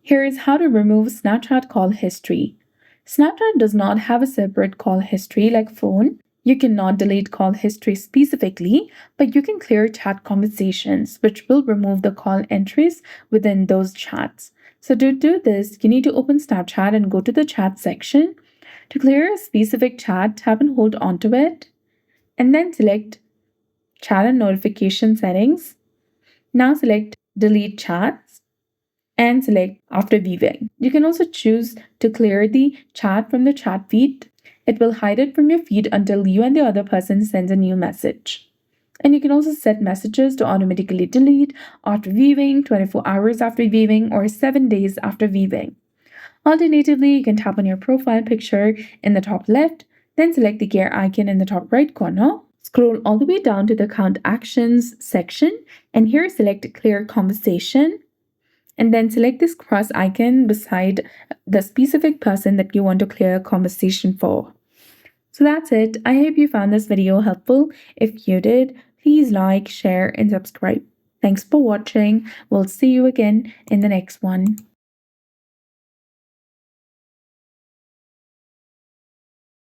Here is how to remove Snapchat call history. Snapchat does not have a separate call history like phone. You cannot delete call history specifically, but you can clear chat conversations, which will remove the call entries within those chats. So to do this, you need to open Snapchat and go to the chat section. To clear a specific chat, tap and hold onto it, and then select Chat and Notification Settings. Now select Delete Chats and select After Viewing. You can also choose to clear the chat from the chat feed. It will hide it from your feed until you and the other person sends a new message. And you can also set messages to automatically delete after viewing, 24 hours after viewing, or 7 days after viewing. Alternatively, you can tap on your profile picture in the top left, then select the gear icon in the top right corner. Scroll all the way down to the Count Actions section, and here select Clear Conversation. And then select this cross icon beside the specific person that you want to clear a conversation for. So that's it. I hope you found this video helpful. If you did, please like, share, and subscribe. Thanks for watching. We'll see you again in the next one.